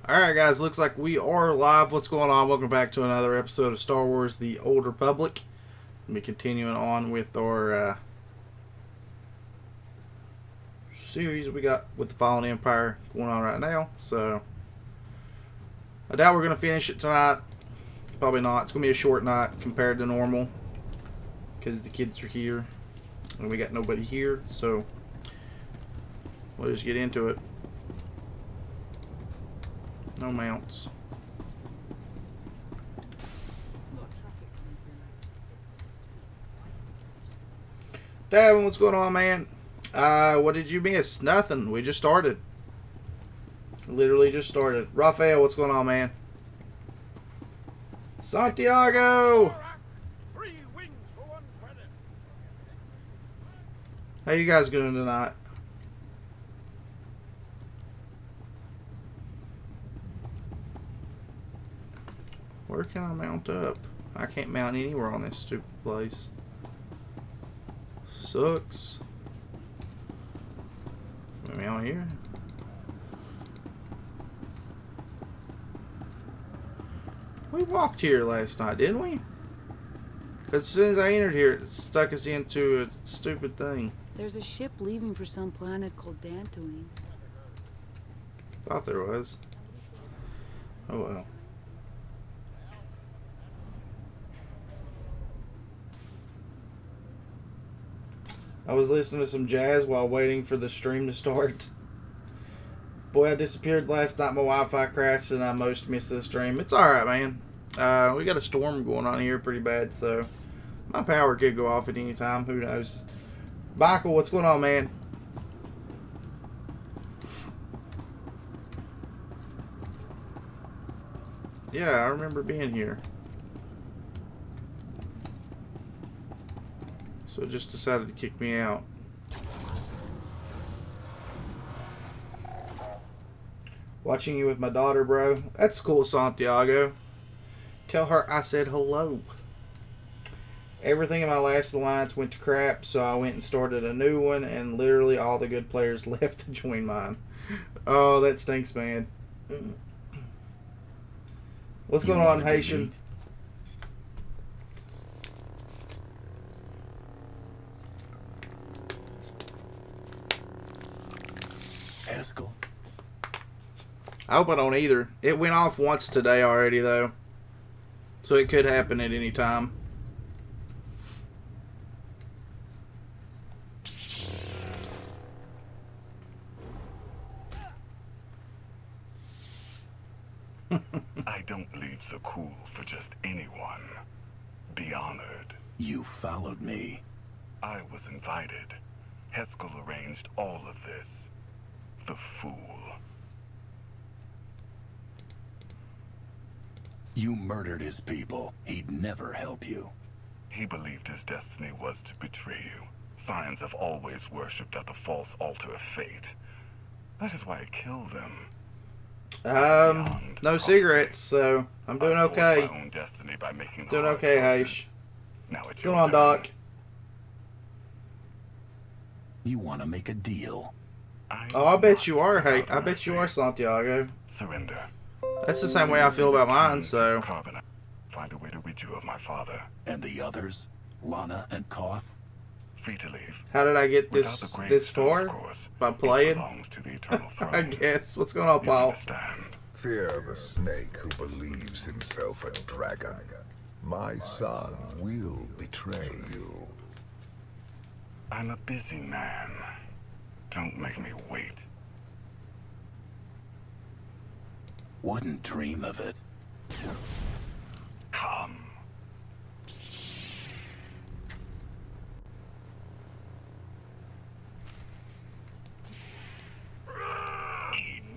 Alright guys, looks like we are live. What's going on? Welcome back to another episode of Star Wars The Old Republic. We'll be continuing on with our series we got with the Fallen Empire going on right now. So, I doubt we're going to finish it tonight. Probably not. It's going to be a short night compared to normal. Because the kids are here. And we got nobody here. So, we'll just get into it. No mounts. Davin, what's going on, man? What did you miss? Nothing. We just started. Literally just started. Raphael, what's going on, man? Santiago! How you guys doing tonight? Where can I mount up? I can't mount anywhere on this stupid place. Sucks. Let me on here. We walked here last night, didn't we? Because as soon as I entered here, it stuck us into a stupid thing. There's a ship leaving for some planet called Dantooine. Thought there was. Oh well. I was listening to some jazz while waiting for the stream to start. Boy, I disappeared last night. My Wi-Fi crashed and I most missed the stream. It's alright, man. We got a storm going on here pretty bad, so my power could go off at any time. Who knows? Michael, what's going on, man? Yeah, I remember being here. So it just decided to kick me out. Watching you with my daughter, bro. That's cool, Santiago. Tell her I said hello. Everything in my last alliance went to crap, so I went and started a new one, and literally all the good players left to join mine. Oh, that stinks, man. What's going on, Haitian? I hope I don't either. It went off once today already, though. So it could happen at any time. I don't leave so cool for just anyone. Be honored. You followed me. I was invited. Heskel arranged all of this. The fool. You murdered his people. He'd never help you. He believed his destiny was to betray you. Scions have always worshipped at the false altar of fate. That is why I killed them. No cigarettes, so I'm doing okay. My own destiny by making Doing okay, Haish. Now it's What's going on, Doc? You want to make a deal? Oh, I bet you are, hey. I bet you are, Santiago. Surrender. That's the same way I feel about mine, so. Carbon, find a way to rid you of my father. And the others? Lana and Koth? Free to leave. How did I get Without the this gravestone, far? of course. By playing? It belongs to the eternal throne. I guess. What's going on, You Paul? understand. Fear the snake who believes himself a dragon. My son will betray you. I'm a busy man. Don't make me wait. Wouldn't dream of it. Come.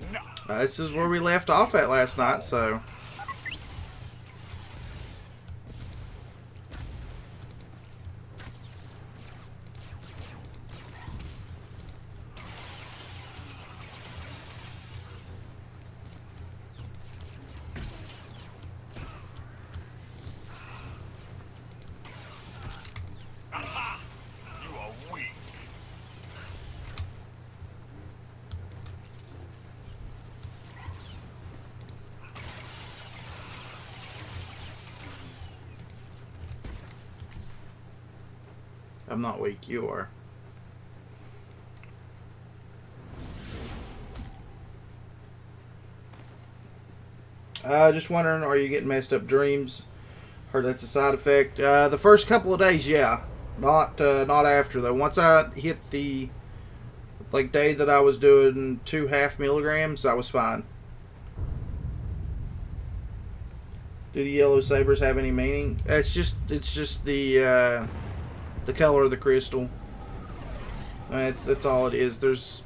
Enough. This is where we left off at last night, so. You are weak. I'm not weak. You are. Just wondering, are you getting messed up dreams? Heard that's a side effect. The first couple of days, yeah. Not after though. Once I hit the day that I was doing 2.5 milligrams, I was fine. Do the yellow sabers have any meaning? It's just the color of the crystal. That's all it is. There's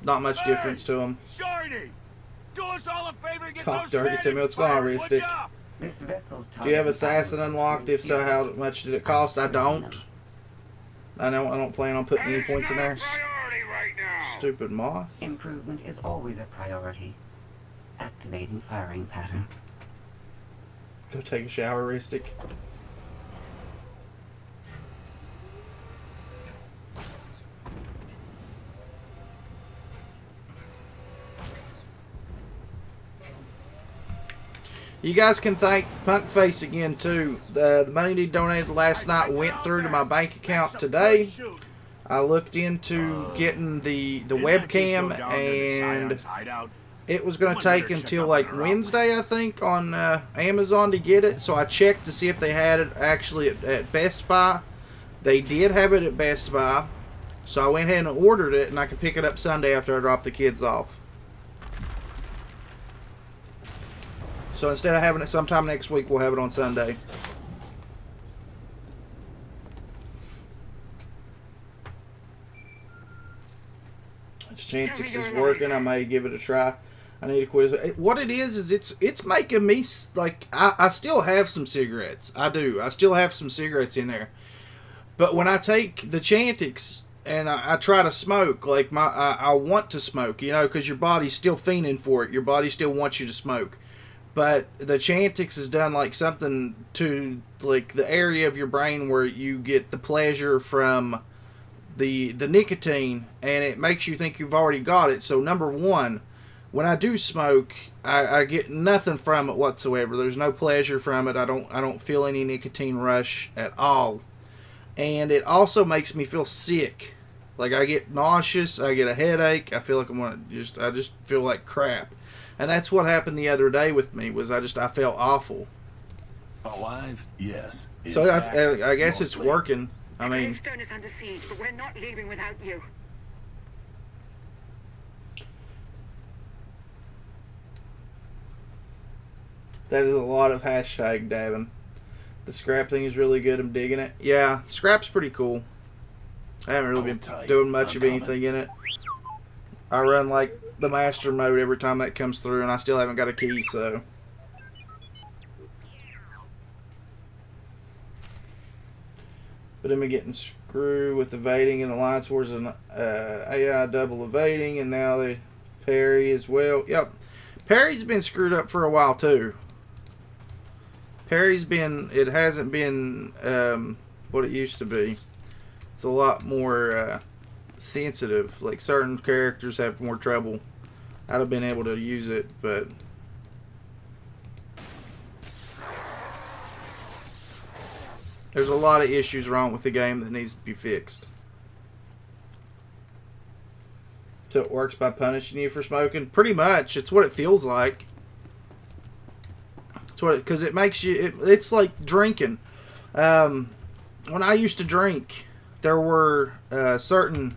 not much difference to them. Shiny! Do us all a favor and get Talk those dirty to me. What's going on, Ristic? This vessel's Do you have Assassin unlocked? If so, how much did it cost? I don't. I don't plan on putting any points in there. Stupid moth. Improvement is always a priority. Activating firing pattern. Go take a shower, Ristic. You guys can thank Punkface again too. The money he donated last night went through to my bank account today. I looked into getting the webcam, and it was going to take until like Wednesday, I think, on Amazon to get it. So I checked to see if they had it actually at Best Buy. They did have it at Best Buy. So I went ahead and ordered it, and I could pick it up Sunday after I drop the kids off. So instead of having it sometime next week, we'll have it on Sunday. Chantix is working. I may give it a try. I need to quit. What it is it's making me like I still have some cigarettes. I do. I still have some cigarettes in there. But when I take the Chantix and I try to smoke, like I want to smoke, you know, because your body's still fiending for it. Your body still wants you to smoke. But the Chantix has done like something to like the area of your brain where you get the pleasure from the nicotine, and it makes you think you've already got it. So number one, when I do smoke, I get nothing from it whatsoever. There's no pleasure from it. I don't feel any nicotine rush at all. And it also makes me feel sick. Like I get nauseous, I get a headache, I feel like I just feel like crap. And that's what happened the other day with me. Was I felt awful. Alive? Yes. So I guess it's working. I mean, Gravestone is under siege, but we're not leaving without you. that is a lot of hashtag dabbing. The scrap thing is really good. I'm digging it. Yeah, scrap's pretty cool. I haven't really been doing much of anything in it. I run like the master mode every time that comes through, and I still haven't got a key, so. But I'm getting screwed with evading and Alliance Wars and AI double evading, and now they parry as well. Yep. Parry's been screwed up for a while, too. Parry's been, it hasn't been what it used to be. It's a lot more sensitive. Like certain characters have more trouble. I'd have been able to use it, but there's a lot of issues wrong with the game that needs to be fixed. So it works by punishing you for smoking? Pretty much. It's what it feels like. It's what, because it makes you, it's like drinking. When I used to drink, there were certain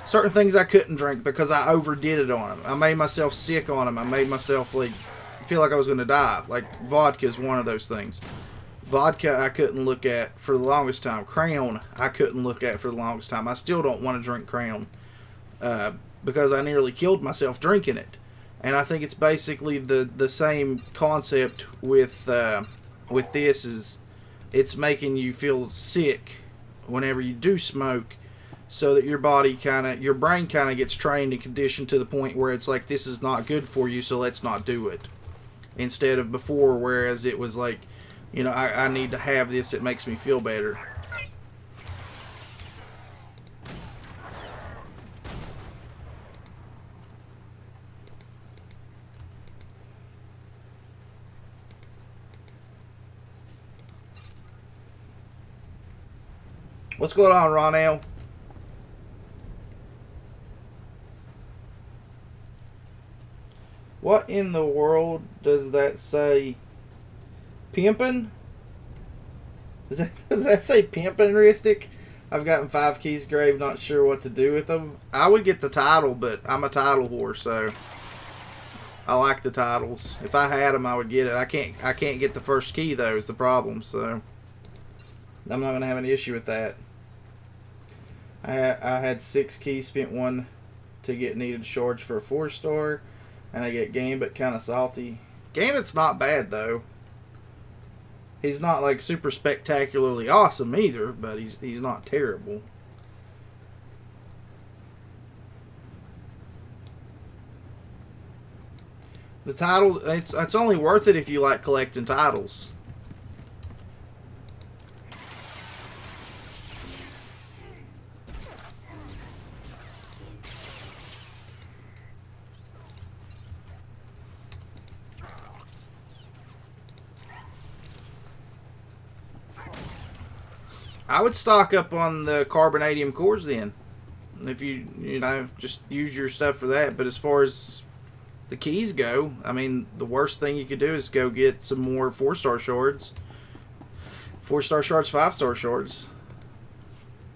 things I couldn't drink because I overdid it on them. I made myself sick on them. I made myself like feel like I was going to die. Like vodka is one of those things. Vodka I couldn't look at for the longest time. Crown I couldn't look at for the longest time. I still don't want to drink Crown because I nearly killed myself drinking it. And I think it's basically the same concept with this. Is it's making you feel sick whenever you do smoke, so that your body your brain kind of gets trained and conditioned to the point where it's like, this is not good for you, so let's not do it. Instead of before, whereas it was like, you know, I need to have this, it makes me feel better. What's going on, Ronell? What in the world does that say? Pimpin'? Does that say pimpin', Ristic? I've gotten 5 keys grave, not sure what to do with them. I would get the title, but I'm a title whore, so I like the titles. If I had them, I would get it. I can't get the first key though, is the problem. So I'm not gonna have an issue with that. I had 6 keys, spent 1 to get needed shards for a 4-star. And I get Gambit kind of salty. Gambit's not bad, though. He's not, like, super spectacularly awesome either, but he's not terrible. The titles, it's only worth it if you like collecting titles. I would stock up on the carbonadium cores then. If you know, just use your stuff for that. But as far as the keys go, I mean, the worst thing you could do is go get some more 4-star shards. 4-star shards, 5-star shards.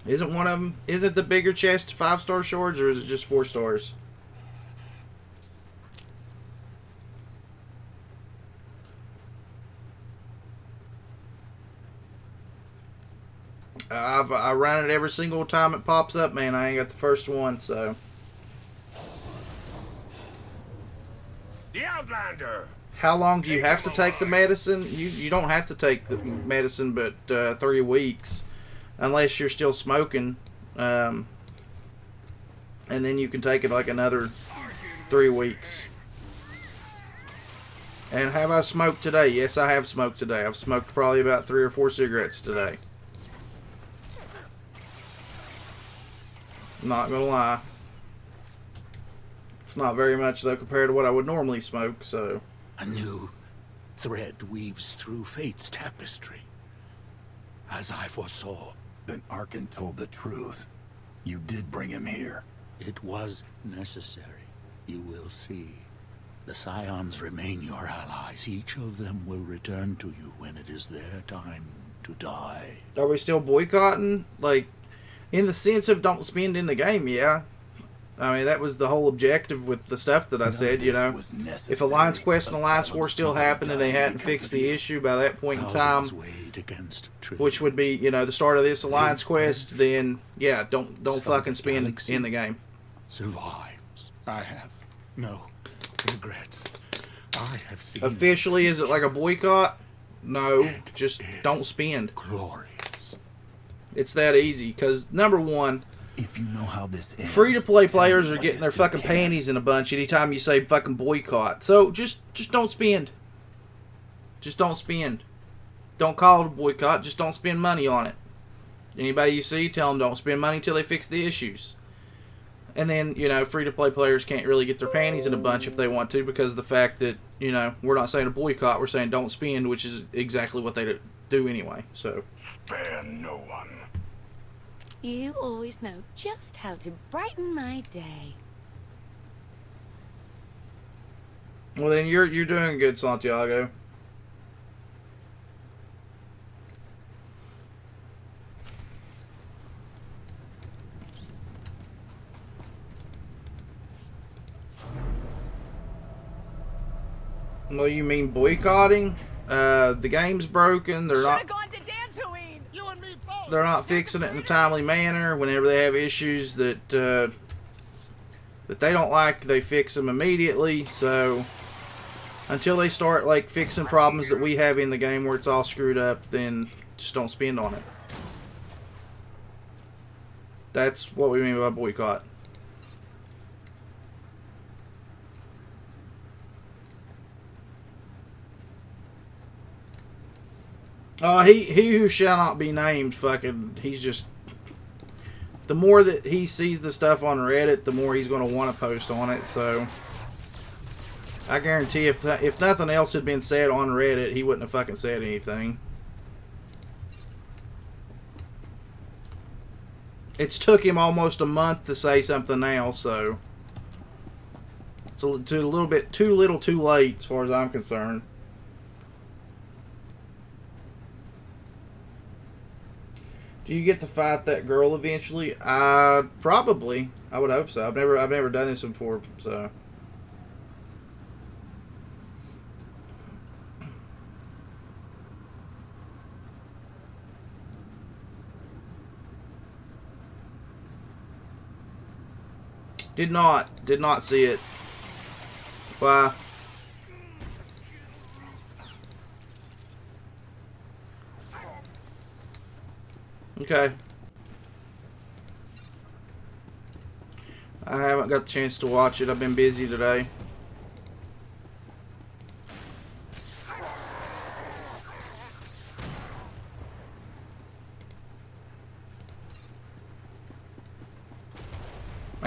Isn't one of them, isn't the bigger chest 5-star shards, or is it just 4 stars? I run it every single time it pops up, man. I ain't got the first one, so. The Outlander! How long do you have to take the medicine? You don't have to take the medicine, but 3 weeks. Unless you're still smoking. And then you can take it like another 3 weeks. And have I smoked today? Yes, I have smoked today. I've smoked probably about 3 or 4 cigarettes today. Not gonna lie. It's not very much though compared to what I would normally smoke, so. A new thread weaves through fate's tapestry. As I foresaw. Then Arkin told the truth. You did bring him here. It was necessary. You will see. The Scions remain your allies. Each of them will return to you when it is their time to die. Are we still boycotting? Like, in the sense of don't spend in the game, yeah. I mean, that was the whole objective with the stuff that I said, you know. If Alliance Quest and Alliance War still happened and they hadn't fixed the issue by that point in time, which would be, you know, the start of this Alliance Quest, then, yeah, don't fucking spend in the game. Survives. I have no regrets. I have seen. Officially, is it like a boycott? No, just don't spend. Glorious. It's that easy, because number one, if you know how this ends, free-to-play players are getting their fucking panties in a bunch anytime you say fucking boycott. So just don't spend. Just don't spend. Don't call it a boycott. Just don't spend money on it. Anybody you see, tell them don't spend money until they fix the issues. And then, you know, free-to-play players can't really get their panties in a bunch if they want to, because of the fact that, you know, we're not saying a boycott, we're saying don't spend, which is exactly what they do anyway. So Spare no one. You always know just how to brighten my day. Well, then you're doing good, Santiago. Well, you mean boycotting? The game's broken. They're not. They're not fixing it in a timely manner. Whenever they have issues that that they don't like, they fix them immediately. So until they start like fixing problems that we have in the game where it's all screwed up, then just don't spend on it. That's what we mean by boycott. He who shall not be named, fucking, he's just, the more that he sees the stuff on Reddit, the more he's going to want to post on it, so I guarantee if nothing else had been said on Reddit, he wouldn't have fucking said anything. It's took him almost a month to say something now, so it's a little bit too little too late as far as I'm concerned. Do you get to fight that girl eventually? Probably. I would hope so. I've never done this before, so. Did not see it. Why? Okay. I haven't got the chance to watch it. I've been busy today.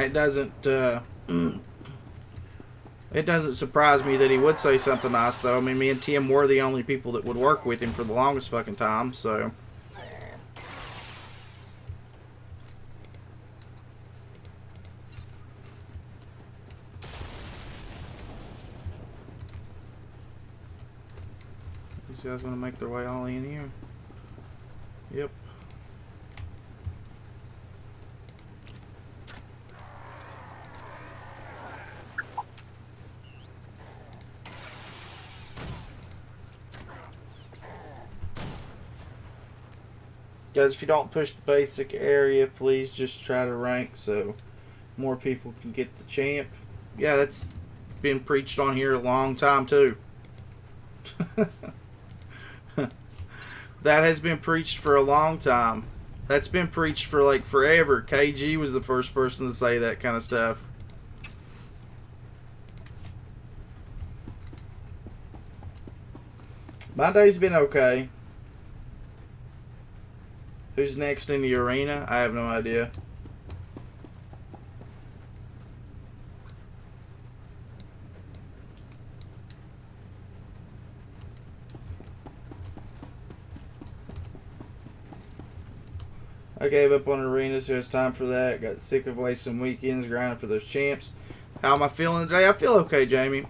It doesn't surprise me that he would say something nice, though. I mean, me and Tim were the only people that would work with him for the longest fucking time, so. These guys gonna make their way all in here? Yep. Guys, if you don't push the basic area, please just try to rank so more people can get the champ. Yeah, that's been preached on here a long time too. That has been preached for a long time. That's been preached for like forever. KG was the first person to say that kind of stuff. My day's been okay. Who's next in the arena? I have no idea. I gave up on arenas, so it's time for that. Got sick of wasting weekends grinding for those champs. How am I feeling today? I feel okay, Jamie.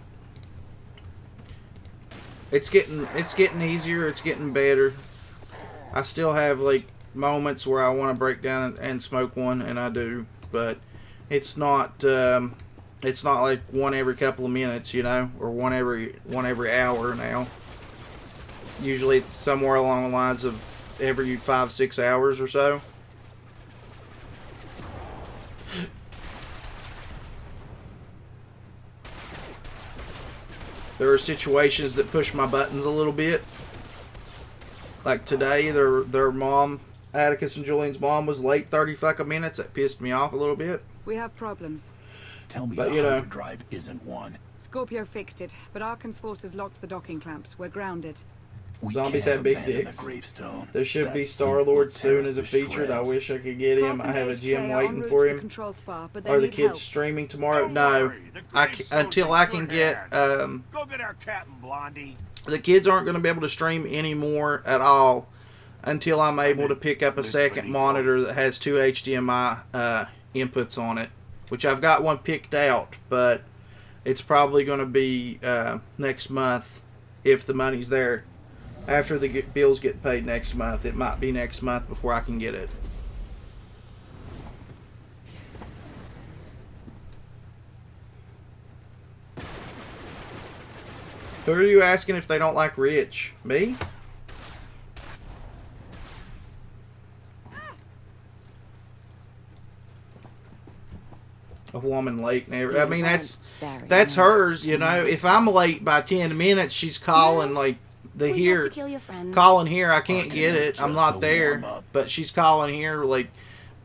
It's getting easier. It's getting better. I still have like moments where I want to break down and smoke one, and I do, but it's not like one every couple of minutes, you know, or one every hour now. Usually it's somewhere along the lines of every 5-6 hours or so. There are situations that push my buttons a little bit. Like today, their mom, Atticus and Julian's mom, was late 30 fucking minutes. That pissed me off a little bit. We have problems. Tell me But, the you know, hyperdrive isn't one. Scorpio fixed it, but Arkan's forces locked the docking clamps. We're grounded. We Zombies can't have big abandon dicks. the gravestone. There should be That Star-Lord will soon tear as a us to featured. I shreds. wish I could get him. I have a gym waiting for him. Are the kids streaming tomorrow? Don't No. worry, the gravestone's Until in I good can get hands. Go get our Captain Blondie. the kids aren't going to be able to stream anymore at all until I'm able to pick up a second monitor that has 2 HDMI inputs on it, which I've got one picked out, but it's probably going to be next month if the money's there. After the bills get paid next month, it might be next month before I can get it. Who are you asking if they don't like Rich? Me? A woman late never. I mean, that's hers, you know. If I'm late by 10 minutes, she's calling like calling here. I can't get it. I'm not there. But she's calling here like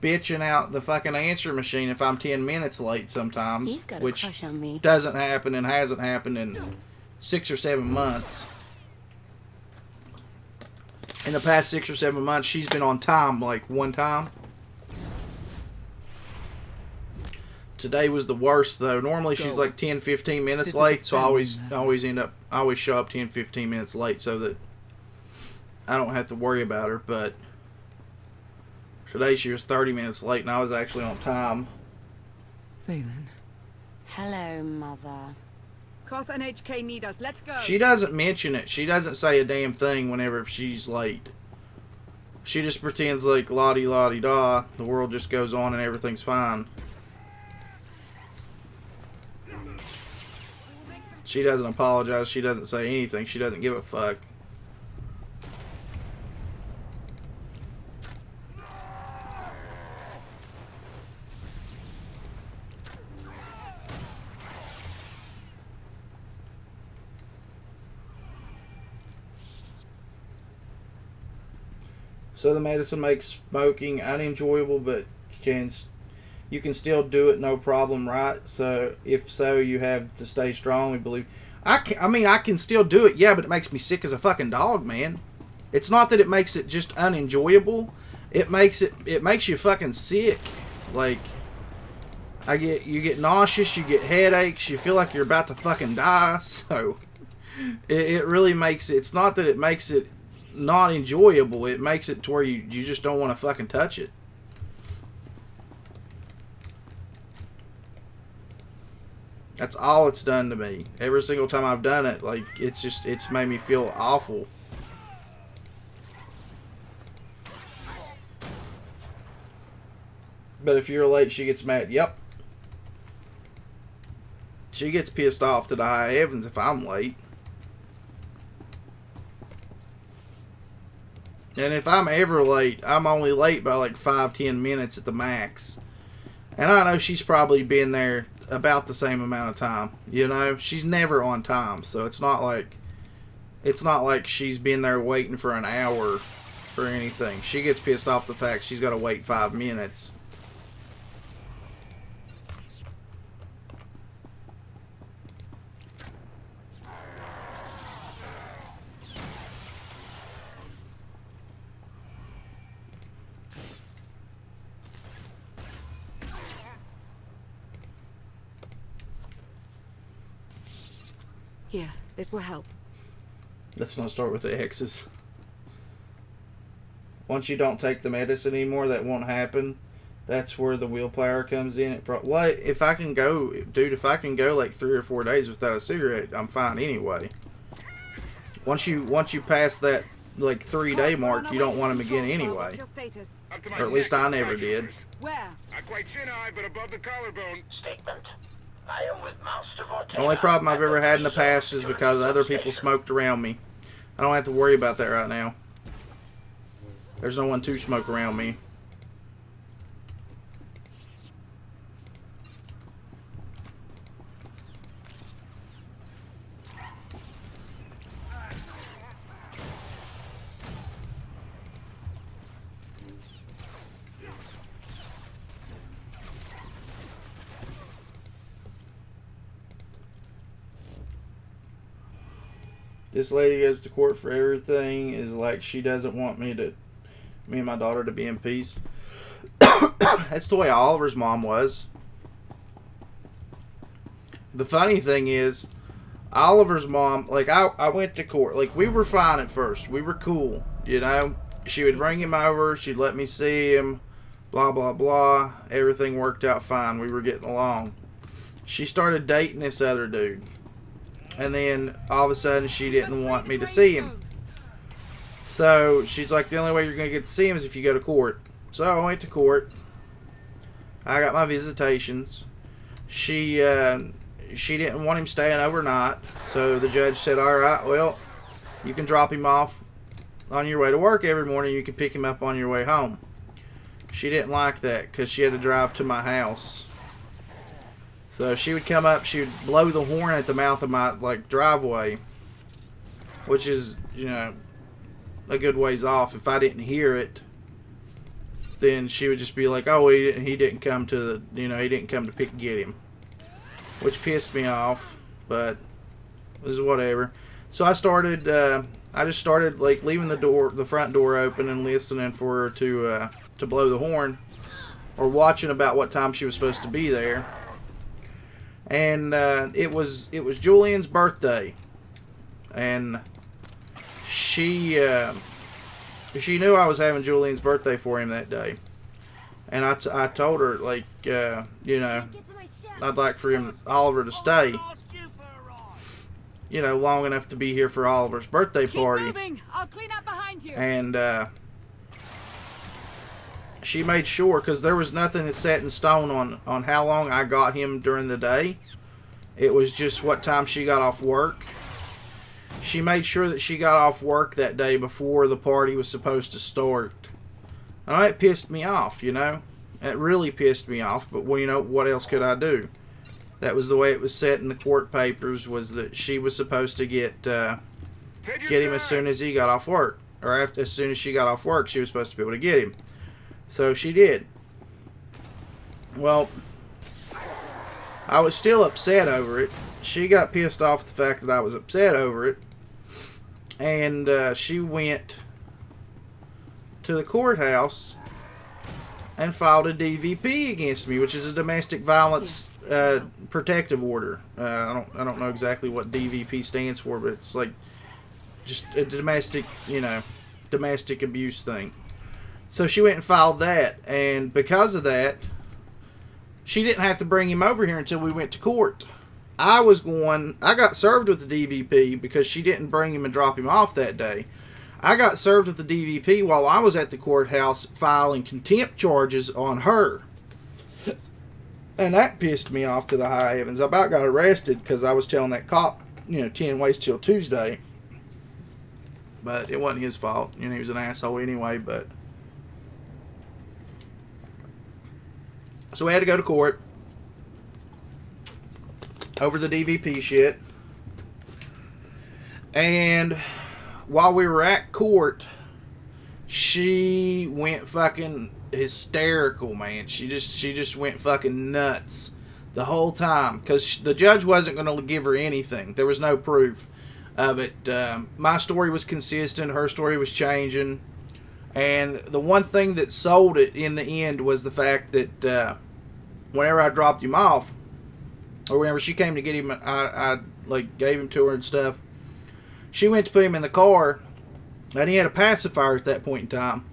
bitching out the fucking answer machine if I'm 10 minutes late sometimes, which doesn't happen and hasn't happened in 6 or 7 months. In the past 6 or 7 months, she's been on time like one time. Today was the worst though. Normally she's like 10-15 minutes late, so I always show up 10-15 minutes late so that I don't have to worry about her, but Today she was 30 minutes late, and I was actually on time. Phelan. Hello, Mother. Koth and HK need us. Let's go. She doesn't mention it. She doesn't say a damn thing whenever she's late. She just pretends like la-di-la-di-da. The world just goes on and everything's fine. She doesn't apologize. She doesn't say anything. She doesn't give a fuck. So the medicine makes smoking unenjoyable, but you can still do it no problem, right? So if so, you have to stay strong. We believe. I can still do it, yeah, but it makes me sick as a fucking dog, man. It's not that it makes it just unenjoyable. It makes you fucking sick. Like you get nauseous, you get headaches, you feel like you're about to fucking die. So it really makes it. It's not that it makes it not enjoyable. It makes it to where you just don't want to fucking touch it. That's all it's done to me. Every single time I've done it, like, it's made me feel awful. But if you're late, she gets mad. Yep. She gets pissed off to the high heavens if I'm late. And if I'm ever late, I'm only late by like 5-10 minutes at the max. And I know she's probably been there about the same amount of time. You know, she's never on time, so it's not like she's been there waiting for an hour or anything. She gets pissed off the fact she's got to wait 5 minutes. Here, this will help. Let's not start with the X's. Once you don't take the medicine anymore, that won't happen. That's where the willpower comes in. If I can go, dude, if I can go like 3 or 4 days without a cigarette, I'm fine anyway. Once you pass that like 3-day mark, you don't want them again anyway. Or at least I never did. Where? Not quite chin-high, but above the collarbone. Statement. I am with Master Vortex. The only problem I've ever had in the past is because other people smoked around me. I don't have to worry about that right now. There's no one to smoke around me. This lady goes to court for everything. Is like she doesn't want me and my daughter to be in peace. That's the way Oliver's mom was. The funny thing is, Oliver's mom, like I went to court. Like we were fine at first. We were cool, you know. She would bring him over. She'd let me see him. Blah blah blah. Everything worked out fine. We were getting along. She started dating this other dude. And then all of a sudden she didn't want me to see him. So she's like, the only way you're going to get to see him is if you go to court. So I went to court. I got my visitations. She didn't want him staying overnight. So the judge said, all right, well, you can drop him off on your way to work every morning. You can pick him up on your way home. She didn't like that because she had to drive to my house. So she would come up, she would blow the horn at the mouth of my driveway, which is, you know, a good ways off. If I didn't hear it, then she would just be like, "Oh, he didn't come to the, he didn't come to get him," which pissed me off. But this is whatever. So I just started like leaving the front door open and listening for her to blow the horn, or watching about what time she was supposed to be there. And it was Julian's birthday, and she knew I was having Julian's birthday for him that day. And I told her, like, you know, I'd like for Oliver to stay, you know, long enough to be here for Oliver's birthday party. Keep moving. I'll clean up behind you. And she made sure, because there was nothing that's set in stone on how long I got him during the day. It was just what time she got off work. She made sure that she got off work that day before the party was supposed to start. And it pissed me off, you know. It really pissed me off, but well, you know, what else could I do? That was the way it was set in the court papers, was that she was supposed to get him as soon as he got off work. Or as soon as she got off work, she was supposed to be able to get him. So she did. Well, I was still upset over it. She got pissed off at the fact that I was upset over it. And she went to the courthouse and filed a DVP against me, which is a domestic violence protective order. I don't know exactly what DVP stands for, but it's like just a domestic, you know, domestic abuse thing. So she went and filed that, and because of that, she didn't have to bring him over here until we went to court. I got served with the DVP because she didn't bring him and drop him off that day. I got served with the DVP while I was at the courthouse filing contempt charges on her. And that pissed me off to the high heavens. I about got arrested because I was telling that cop, you know, 10 waits till Tuesday. But it wasn't his fault. You know, he was an asshole anyway, but... So we had to go to court over the DVP shit. And while we were at court, she went fucking hysterical, man. She just went fucking nuts the whole time, because the judge wasn't going to give her anything. There was no proof of it. My story was consistent. Her story was changing. And the one thing that sold it in the end was the fact that whenever I dropped him off, or whenever she came to get him, I like gave him to her and stuff. She went to put him in the car, and he had a pacifier at that point in time.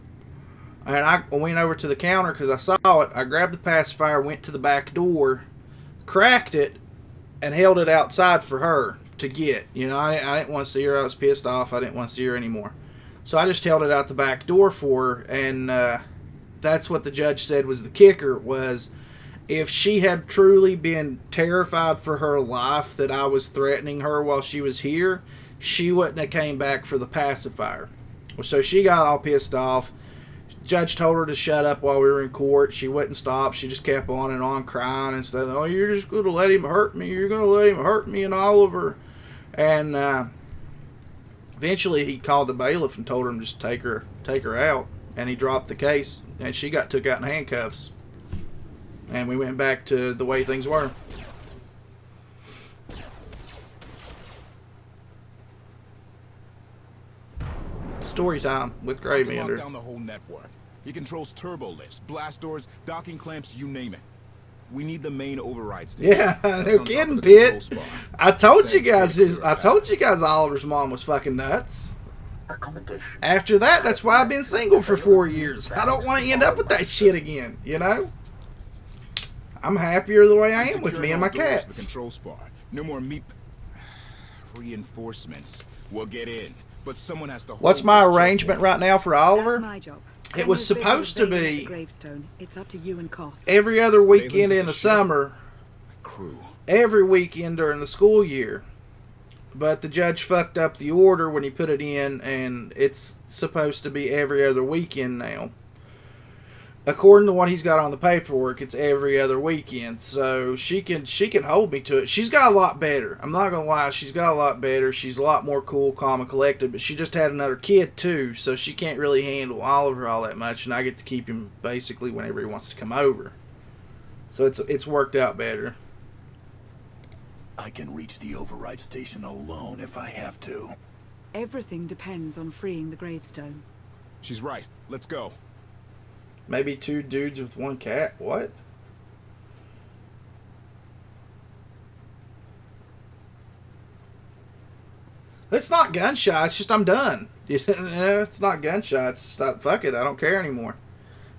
And I went over to the counter because I saw it. I grabbed the pacifier, went to the back door, cracked it, and held it outside for her to get. You know, I didn't want to see her. I was pissed off. I didn't want to see her anymore. So I just held it out the back door for her, and that's what the judge said was the kicker, was if she had truly been terrified for her life that I was threatening her while she was here, she wouldn't have came back for the pacifier. So she got all pissed off. Judge told her to shut up while we were in court. She wouldn't stop. She just kept on and on crying and stuff. Oh, you're just going to let him hurt me. You're going to let him hurt me and Oliver. And eventually he called the bailiff and told him to just take her out. And he dropped the case, and she got took out in handcuffs. And we went back to the way things were. Story time with Gravebender. Down the whole network. He controls turbo lifts, blast doors, docking clamps, you name it. We need the main override station. Yeah, no kidding, Pitt. I told you guys Oliver's mom was fucking nuts. After that, that's why I've been single for 4 years. I don't want to end up with that shit again, you know? I'm happier the way I am with me and my cats. The control spar. No more meat reinforcements. We'll get in, but someone has to. What's my arrangement right now for Oliver? That's my job. It was supposed to be gravestone. It's up to you and Koff. Every other weekend in the summer, every weekend during the school year. But the judge fucked up the order when he put it in, and it's supposed to be every other weekend now. According to what he's got on the paperwork, it's every other weekend. So she can hold me to it. She's got a lot better. I'm not gonna lie, she's got a lot better. She's a lot more cool, calm, and collected. But she just had another kid too, so she can't really handle Oliver all that much, and I get to keep him basically whenever he wants to come over. So it's worked out better. I can reach the override station alone if I have to. Everything depends on freeing the gravestone. She's right. Let's go. Maybe 2 dudes with 1 cat. What? It's not gunshot. It's just I'm done. You know, it's not gunshot. It's just fuck it. I don't care anymore.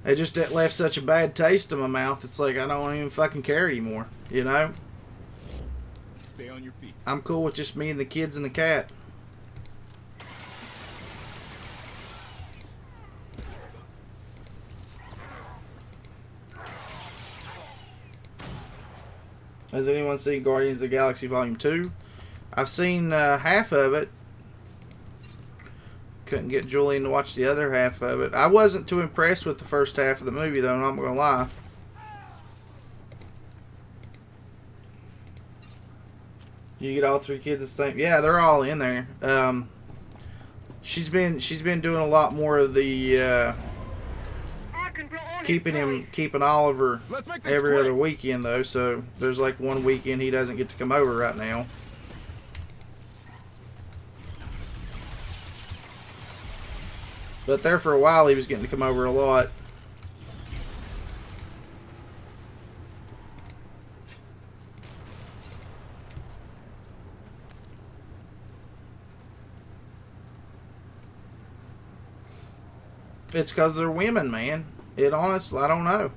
It left such a bad taste in my mouth. It's like I don't even fucking care anymore. You know? Stay on your feet. I'm cool with just me and the kids and the cat. Has anyone seen Guardians of the Galaxy Volume 2? I've seen half of it. Couldn't get Julian to watch the other half of it. I wasn't too impressed with the first half of the movie, though, I'm not going to lie. You get all 3 kids the same. Yeah, they're all in there. She's been doing a lot more of the keeping Oliver every other weekend, though. So there's like one weekend he doesn't get to come over right now. But there for a while he was getting to come over a lot. It's because they're women, man. Honestly, I don't know.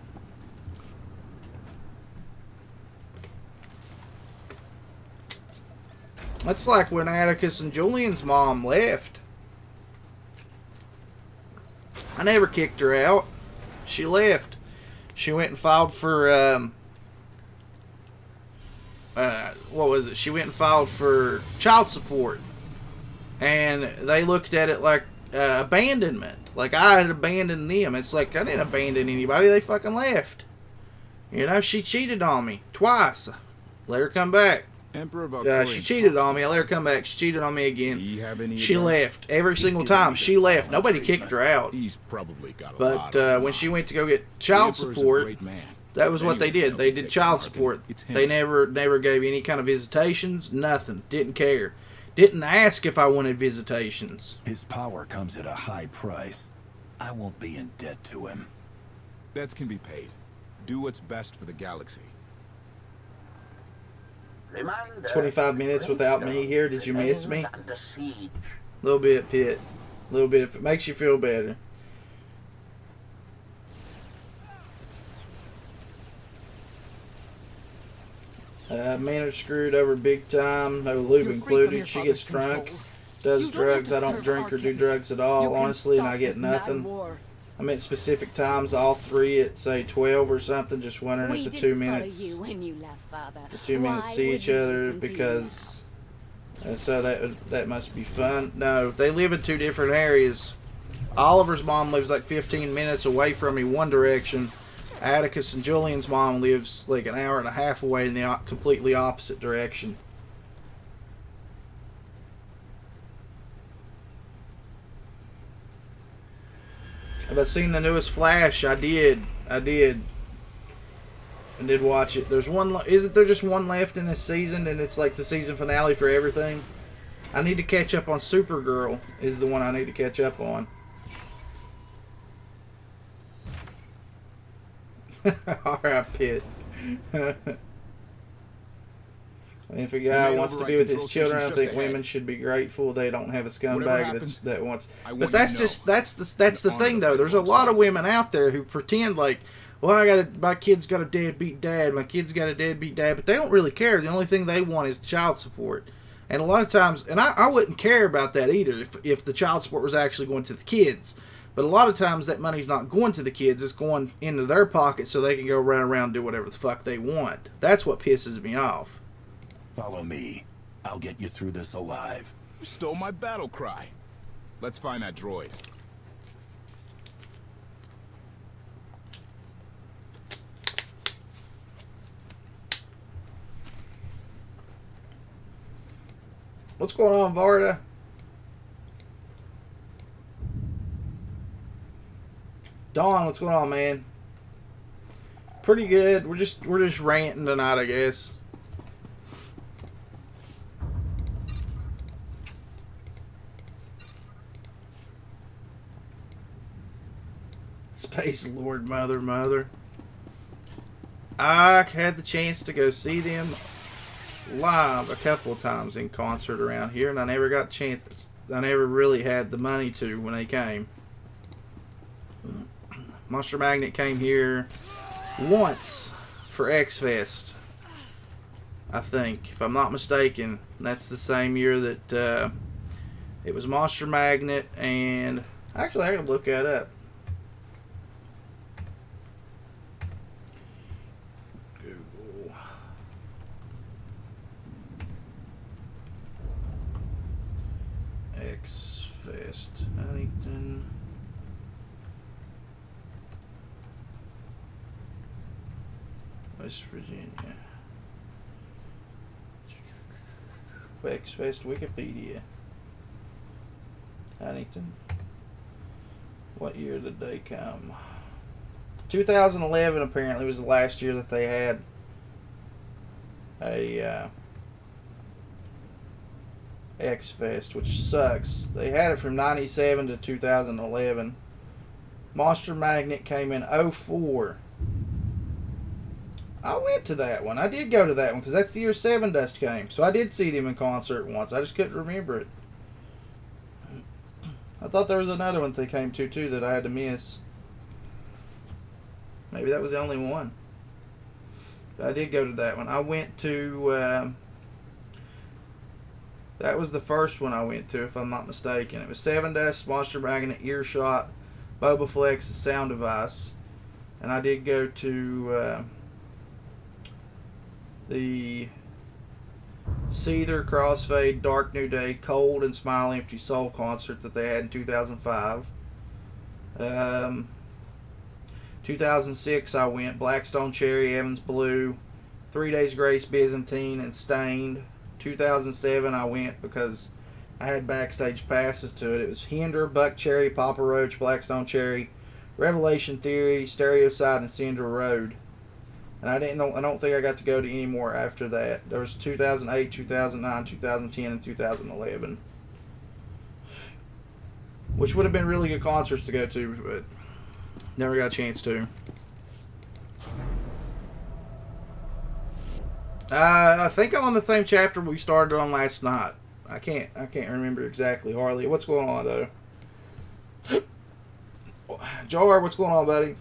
That's like when Atticus and Julian's mom left. I never kicked her out. She left. She went and filed for, what was it? She went and filed for child support. And they looked at it like abandonment. Like I had abandoned them. It's like I didn't abandon anybody. They fucking left. You know, she cheated on me twice. Let her come back. She cheated on me. I let her come back. She cheated on me again. She left every single time. She left. Nobody kicked her out. But when she went to go get child support, that was what they did. They did child support. They never gave any kind of visitations. Nothing. Didn't care. Didn't ask if I wanted visitations. His power comes at a high price. I won't be in debt to him. Debts can be paid. Do what's best for the galaxy. 25 minutes without me here. Did you miss me? A little bit, Pitt. A little bit. If it makes you feel better. Men are screwed over big time. No lube included. She gets drunk. Does drugs. I don't drink or do drugs at all, honestly, and I get nothing. I meant specific times, all 3 at say 12 or something. Just wondering if the 2 minutes, the 2 minutes see each other because. So that must be fun. No, they live in 2 different areas. Oliver's mom lives like 15 minutes away from me one direction. Atticus and Julian's mom lives like an hour and a half away in the completely opposite direction. Have I seen the newest Flash? I did. I did watch it. There's one. Isn't there just one left in this season, and it's like the season finale for everything? I need to catch up on Supergirl. Is the one I need to catch up on. Alright, Pitt. If a guy wants to be with his children, I think women should be grateful they don't have a scumbag that wants. But that's the thing though. There's a lot of women out there who pretend like, well, my kid's got a deadbeat dad, my kid's got a deadbeat dad, but they don't really care. The only thing they want is child support. And a lot of times, and I wouldn't care about that either if the child support was actually going to the kids. But a lot of times that money's not going to the kids, it's going into their pocket so they can go run around and do whatever the fuck they want. That's what pisses me off. Follow me. I'll get you through this alive. You stole my battle cry. Let's find that droid. What's going on, Varda? Dawn, what's going on, man? Pretty good. We're just ranting tonight, I guess. Space Lord, mother. I had the chance to go see them live a couple of times in concert around here, and I never got a chance. I never really had the money to when they came. Monster Magnet came here once for X-Fest, I think, if I'm not mistaken. That's the same year that it was Monster Magnet, and actually I gotta look that up. Google. X-Fest, Huntington. West Virginia. X-Fest Wikipedia. Huntington. What year did they come? 2011 apparently was the last year that they had a X-Fest, which sucks. They had it from 97 to 2011. Monster Magnet came in 04. I went to that one. I did go to that one because that's the year Seven Dust came. So I did see them in concert once. I just couldn't remember it. I thought there was another one they came to too that I had to miss. Maybe that was the only one. But I did go to that one. I went to... that was the first one I went to, if I'm not mistaken. It was Seven Dust, Monster Magnet, Earshot, Boba Flex, and Sound Device. And I did go to... the Seether, Crossfade, Dark New Day, Cold, and Smile Empty Soul concert that they had in 2005. 2006 I went Blackstone Cherry, Evans Blue, 3 Days Grace, Byzantine, and Stained. 2007 I went because I had backstage passes to it. It was Hinder, Buck Cherry, Papa Roach, Blackstone Cherry, Revelation Theory, Stereoside, and Cinder Road. And I don't think I got to go to any more after that. There was 2008, 2009, 2010, and 2011. Which would have been really good concerts to go to, but never got a chance to. I think I'm on the same chapter we started on last night. I can't remember exactly, Harley. What's going on, though? Jar, what's going on, buddy?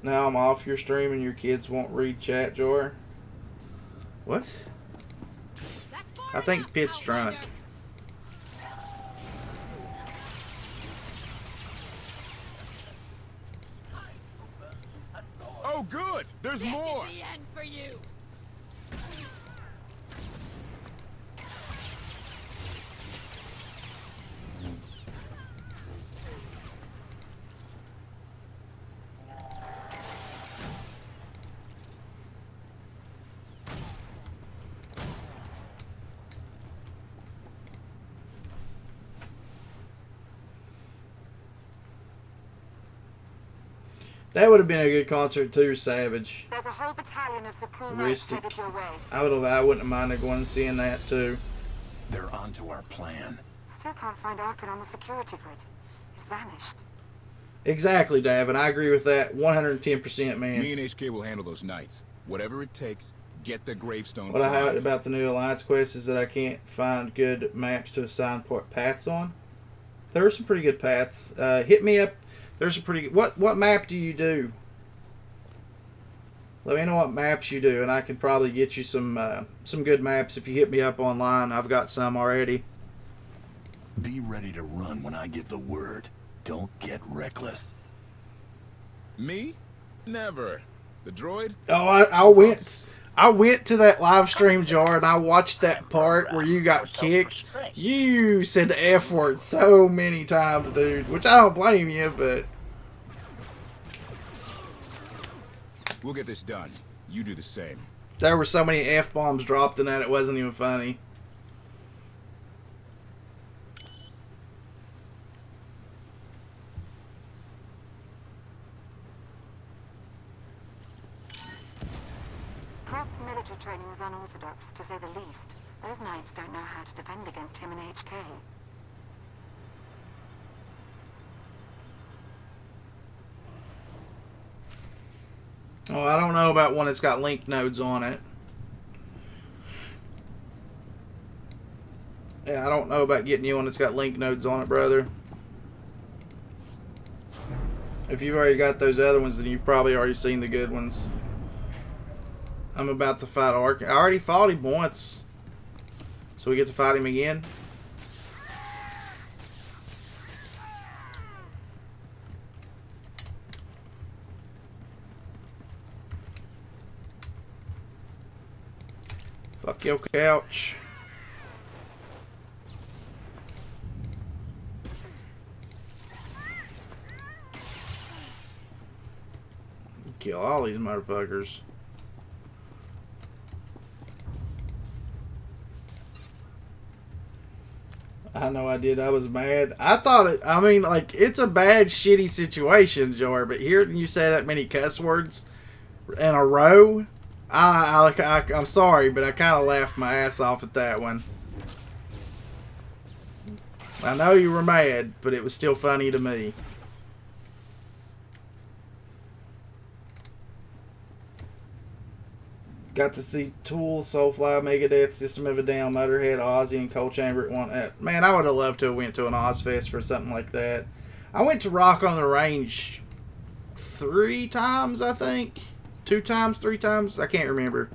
Now I'm off your stream and your kids won't read chat, Jar. What? I think Pitt's drunk. Oh, good! There's more! This is the end for you. That would have been a good concert too, Savage. There's a whole battalion of Supreme Knights headed your way. I wouldn't have minded going and seeing that too. They're onto our plan. Still can't find Arkin on the security grid. He's vanished. Exactly, Dav, and I agree with that 110%, man. Me and HK will handle those knights. Whatever it takes, get the gravestone. What I hate about the new Alliance quest is that I can't find good maps to assign paths on. There are some pretty good paths. Hit me up. There's a pretty... What map do you do? Let me know what maps you do, and I can probably get you some good maps if you hit me up online. I've got some already. Be ready to run when I give the word. Don't get reckless. Me? Never. The droid? Oh, I went to that live stream, Jar, and I watched that part where you got kicked. You said the F word so many times, dude. Which I don't blame you, but... We'll get this done. You do the same. There were so many F-bombs dropped in that it wasn't even funny. Pratt's military training was unorthodox, to say the least. Those knights don't know how to defend against him and HK. Oh, I don't know about one that's got link nodes on it. I don't know about getting you one that's got link nodes on it, brother. If you've already got those other ones, then you've probably already seen the good ones. I'm about to fight Ark. I already fought him once. So we get to fight him again. Fuck your couch. Kill all these motherfuckers. I know I did. I was mad. I thought it, I mean, like, it's a bad, shitty situation, Joy, but hearing you say that many cuss words in a row, I'm sorry, but I kind of laughed my ass off at that one. I know you were mad, but it was still funny to me. Got to see Tool, Soulfly, Megadeth, System of a Down, Motorhead, Ozzy, and Cold Chamber at one. Man, I would have loved to have went to an Ozfest for something like that. I went to Rock on the Range 3 times, I think. 2 times, 3 times, I can't remember.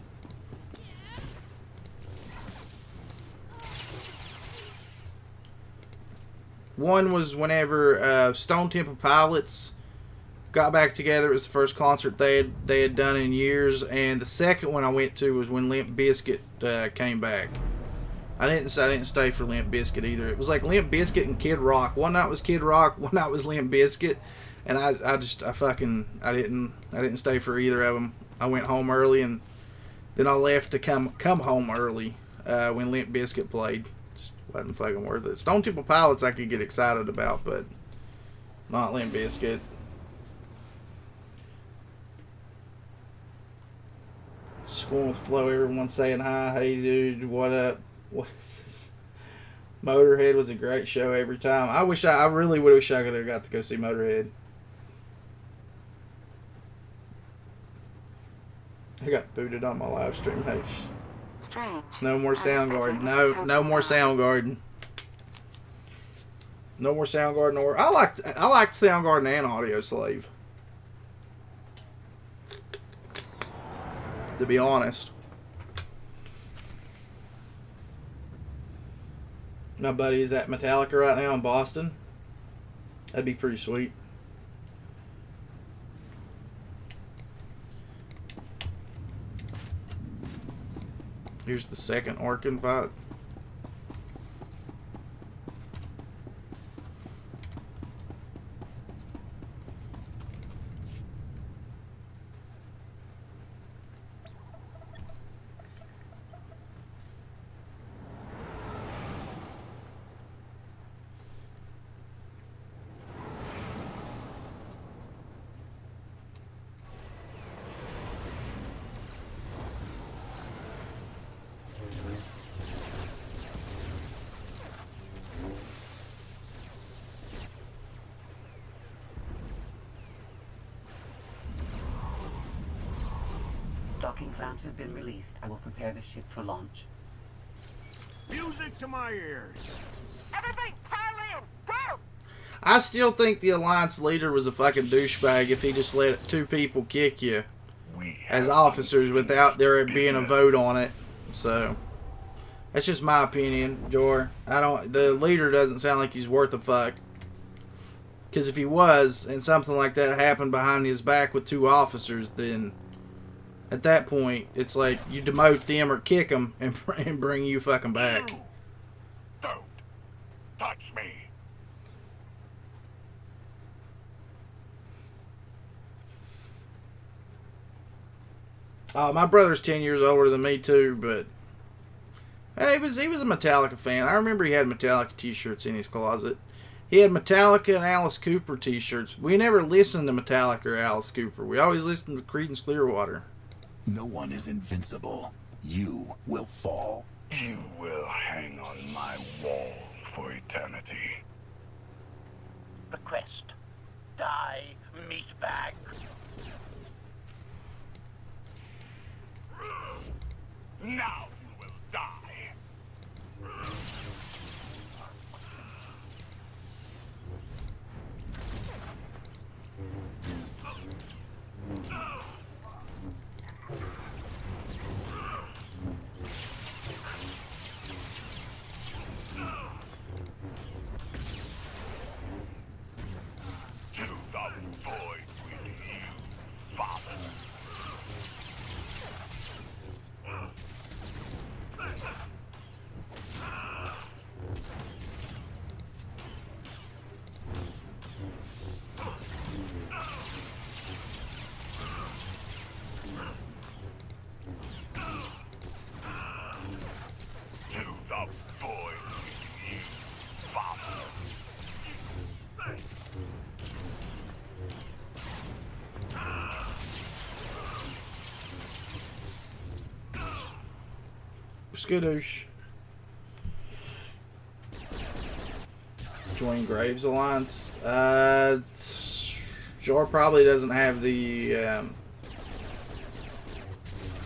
One was whenever Stone Temple Pilots got back together. It was the first concert they had done in years, and the second one I went to was when Limp Bizkit came back. I didn't stay for Limp Bizkit either. It was like Limp Bizkit and Kid Rock. One night was Kid Rock, one night was Limp Bizkit, and I didn't stay for either of them. I went home early, and then I left to come home early when Limp Bizkit played. Just wasn't fucking worth it. Stone Temple Pilots I could get excited about, but not Limp Bizkit. Just going with the flow, everyone saying hi, hey dude, what up, what is this? Motorhead was a great show every time. I really wish I could have got to go see Motorhead. I got booted on my live stream. Hey, Strange. no more Soundgarden. No more Soundgarden. No more Soundgarden. Or I liked Soundgarden and Audio Slave. To be honest. My buddy is at Metallica right now in Boston. That'd be pretty sweet. Here's the second Orkin fight. Docking clamps have been released. I will prepare the ship for launch. Music to my ears. Everything, pile in! Go! I still think the Alliance leader was a fucking douchebag if he just let 2 people kick you as officers without there being a vote on it. So that's just my opinion, Jor. The leader doesn't sound like he's worth a fuck. Because if he was, and something like that happened behind his back with 2 officers, then at that point, it's like you demote them or kick them and bring you fucking back. You don't touch me. My brother's 10 years older than me too, but hey, he was a Metallica fan. I remember he had Metallica t-shirts in his closet. He had Metallica and Alice Cooper t-shirts. We never listened to Metallica or Alice Cooper. We always listened to Creedence Clearwater. No one is invincible. You will fall. You will hang on my wall for eternity. Request. Die, meatbag. Now you will die. void with you, Father. To the void with you, Father. Skadoosh. Join Graves Alliance. Jar probably doesn't have the.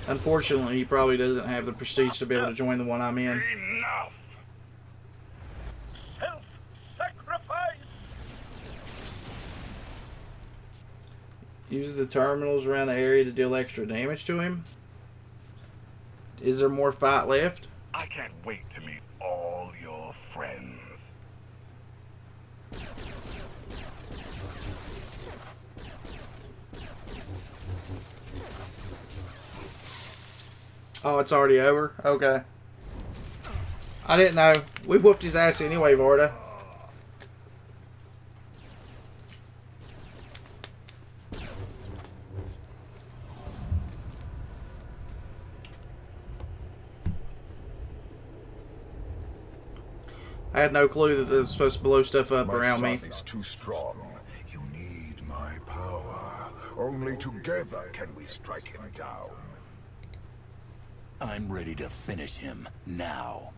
Unfortunately, he probably doesn't have the prestige to be able to join the one I'm in. Enough! Self-sacrifice! Use the terminals around the area to deal extra damage to him. Is there more fight left? I can't wait to meet all your friends. Oh, it's already over? Okay. I didn't know. We whooped his ass anyway, Varda. I had no clue that they were supposed to blow stuff up around me. My son is too strong. You need my power. Only together can we strike him down. I'm ready to finish him now.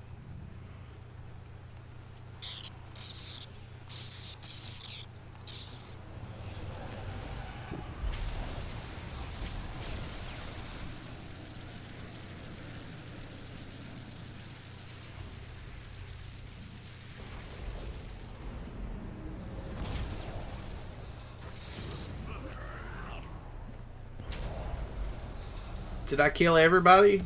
Did I kill everybody?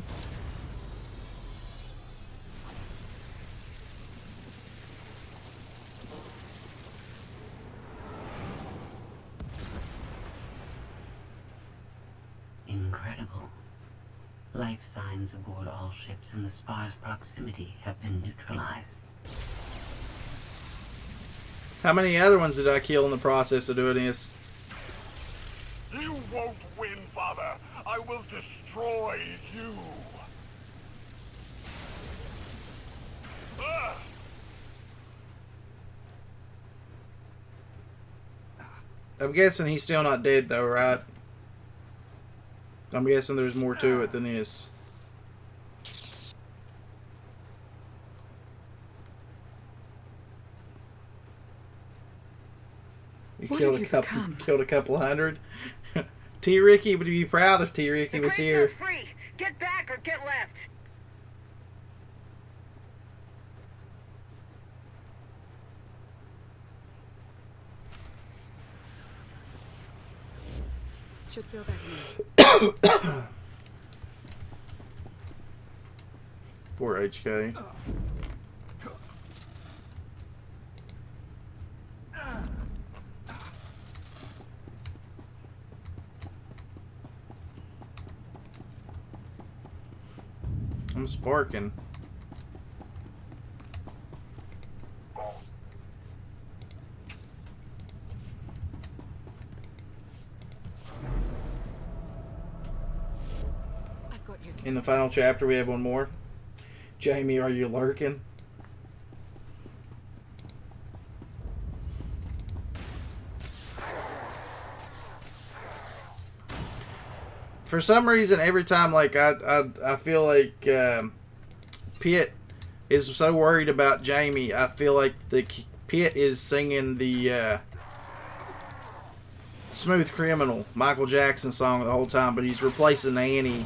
Incredible. Life signs aboard all ships in the spar's proximity have been neutralized. How many other ones did I kill in the process of doing this? You won't win, Father. I will destroy you. I'm guessing he's still not dead though, right? I'm guessing there's more to it than this. You What killed have a you couple. become? Killed a couple hundred. T. Ricky would be proud if T. Ricky was here. Free! Get back or get left! Should feel better now. Poor HK. I'm sparking. I've got you. In the final chapter, we have one more. Jamie, are you lurking? For some reason, every time, like, I feel like Pitt is so worried about Jamie, I feel like Pitt is singing the Smooth Criminal Michael Jackson song the whole time, but he's replacing Annie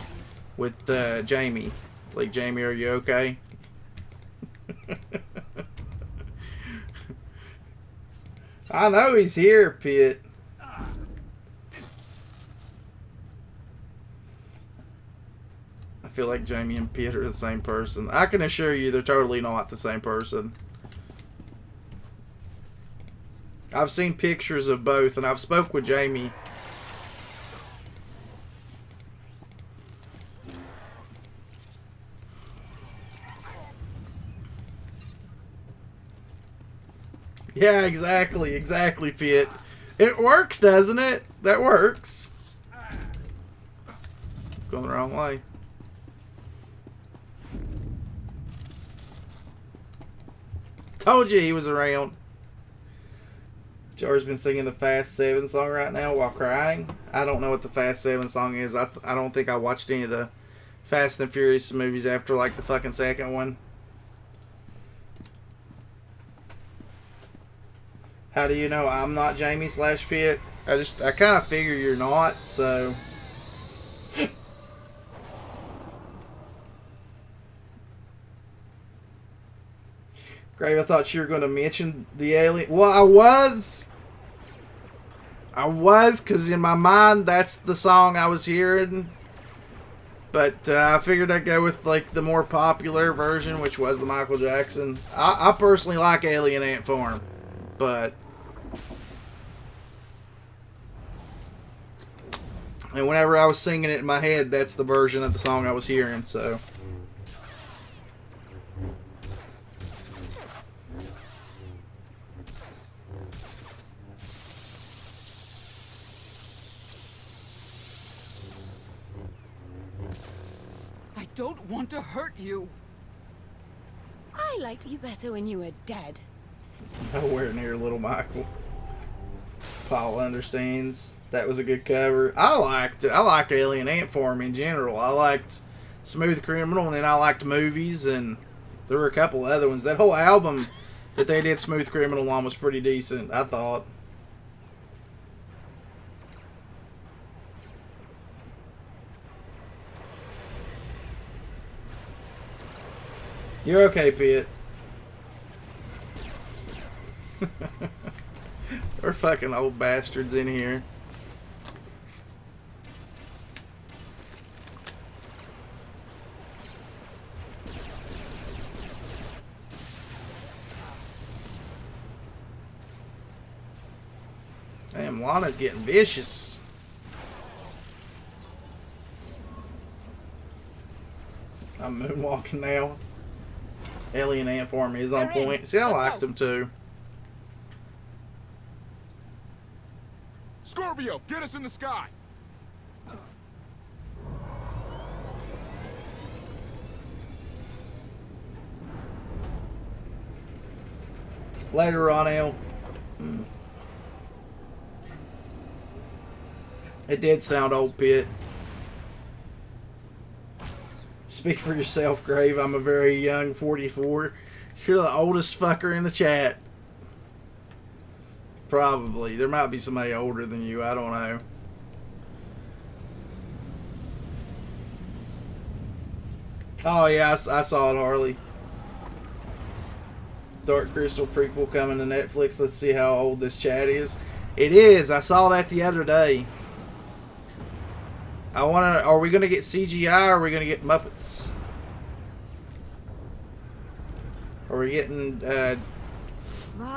with Jamie. Like, Jamie, are you okay? I know he's here, Pitt. I feel like Jamie and Pitt are the same person. I can assure you they're totally not the same person. I've seen pictures of both, and I've spoke with Jamie. Yeah, exactly, Pit. It works, doesn't it? That works. Going the wrong way. Told you he was around. George's been singing the Fast 7 song right now while crying. I don't know what the Fast 7 song is. I don't think I watched any of the Fast and Furious movies after like the fucking second one. How do you know I'm not Jamie / Pit? I kind of figure you're not, so. Grave, I thought you were going to mention the alien. Well, I was, because in my mind, that's the song I was hearing. But I figured I'd go with like the more popular version, which was the Michael Jackson. I personally like Alien Ant Farm, but. And whenever I was singing it in my head, that's the version of the song I was hearing, so. I don't want to hurt you. I liked you better when you were dead. Nowhere near Little Michael. Paul understands. That was a good cover. I liked it. I like Alien Ant Farm in general. I liked Smooth Criminal, and then I liked movies, and there were a couple other ones. That whole album that they did Smooth Criminal on was pretty decent, I thought. You're okay, Pit. We're fucking old bastards in here. Damn, Lana's getting vicious. I'm moonwalking now. Alien Ant Farm is on point. See, I liked him too. Scorpio, get us in the sky! Later, Ronell. It did sound old, Pit. Speak for yourself, Grave. I'm a very young 44. You're the oldest fucker in the chat. Probably. There might be somebody older than you. I don't know. Oh, yeah. I saw it, Harley. Dark Crystal prequel coming to Netflix. Let's see how old this chat is. It is. I saw that the other day. Are we going to get CGI or are we going to get Muppets? Or are we getting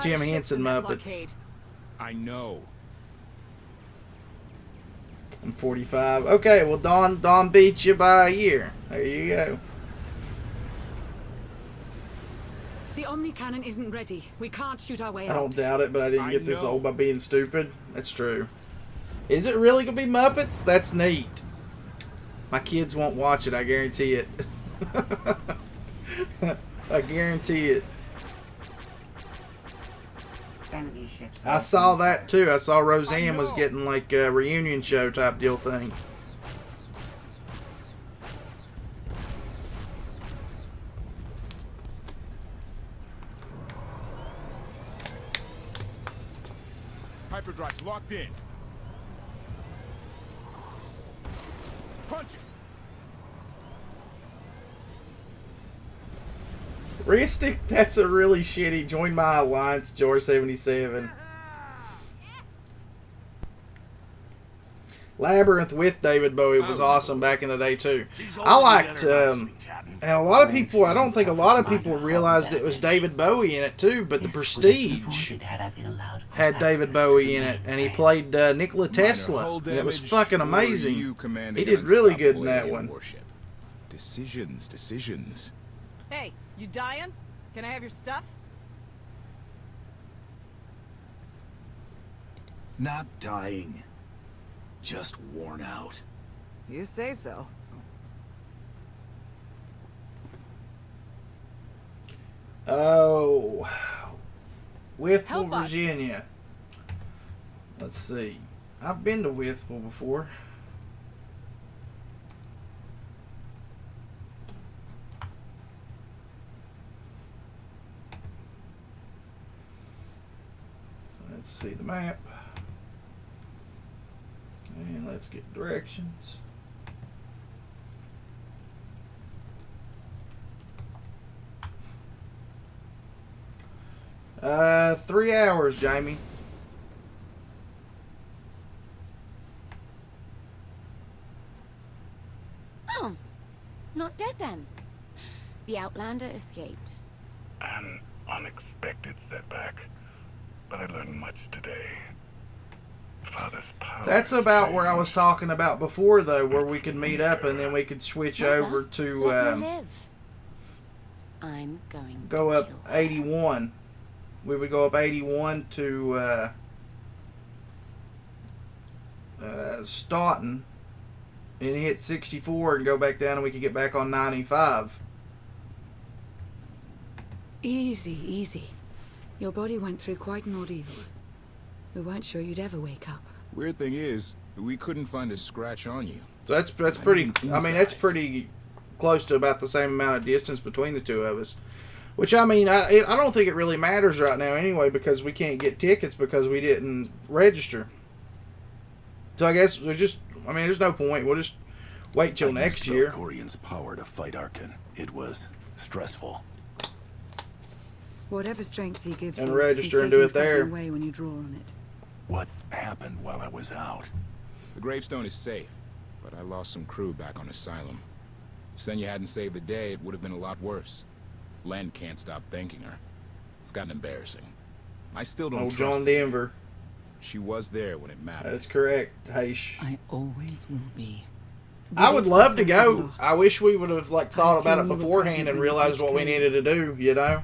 Jim Henson Muppets? I know. I'm 45. Okay, well, Dawn beat you by a year. There you go. The Omni Cannon isn't ready. We can't shoot our way out. I don't doubt it, but I didn't get this old by being stupid. That's true. Is it really going to be Muppets? That's neat. My kids won't watch it, I guarantee it. I guarantee it. I saw that too. I saw Roseanne was getting like a reunion show type deal thing. Hyperdrive's locked in. Punch it. Ristic, that's a really shitty. Join my alliance, George 77. Labyrinth with David Bowie was awesome back in the day too. I liked, and a lot of people, I don't think a lot of people realized it was David Bowie in it too, but The Prestige had David Bowie in it, and he played Nikola Tesla, and it was fucking amazing. He did really good in that one. Decisions. Hey, you dying? Can I have your stuff? Not dying. Just worn out. You say so. Oh, Withville, Virginia. Let's see. I've been to Withville before. Let's see the map. And let's get directions. 3 hours, Jamie. Oh, not dead then. The Outlander escaped. An unexpected setback, but I learned much today. Father's power. That's about where I was talking about before, though, where we could meet up and then we could switch over to I'm going go to up 81. We would go up 81 to Staunton and hit 64 and go back down, and we could get back on 95. Easy, easy. Your body went through quite an ordeal. We weren't sure you'd ever wake up. Weird thing is, we couldn't find a scratch on you. So that's pretty. I mean, that's pretty close to about the same amount of distance between the two of us. Which, I mean, I don't think it really matters right now anyway, because we can't get tickets because we didn't register. So I guess we just, I mean, there's no point. We'll just wait till next year. Corian's power to fight Arkan. It was stressful. Whatever strength he gives And you, register he's and do it taking something there. away when you draw on it. What happened while I was out? The gravestone is safe, but I lost some crew back on Asylum. If Senya hadn't saved the day, it would have been a lot worse. Len can't stop thanking her. It's gotten embarrassing. I still don't Old trust John her. Denver. She was there when it mattered. That's correct, Heish. I always will be. I would love to go. I wish we would have thought about it beforehand and realized what we needed to do, you know?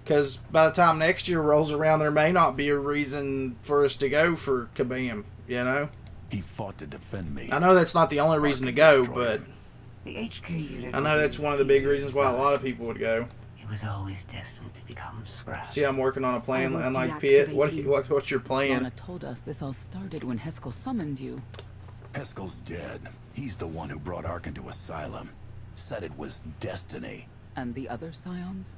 Because by the time next year rolls around, there may not be a reason for us to go for Kabam, you know? He fought to defend me. I know that's not the only reason to go, but The HQ unit I know that's one of the big reasons why a lot of people would go. It was always destined to become scrap. See, I'm working on a plan, unlike Pitt. What's your plan? Lana told us this all started when Heskel summoned you. Heskel's dead. He's the one who brought Arkan to Asylum. Said it was destiny. And the other Scions?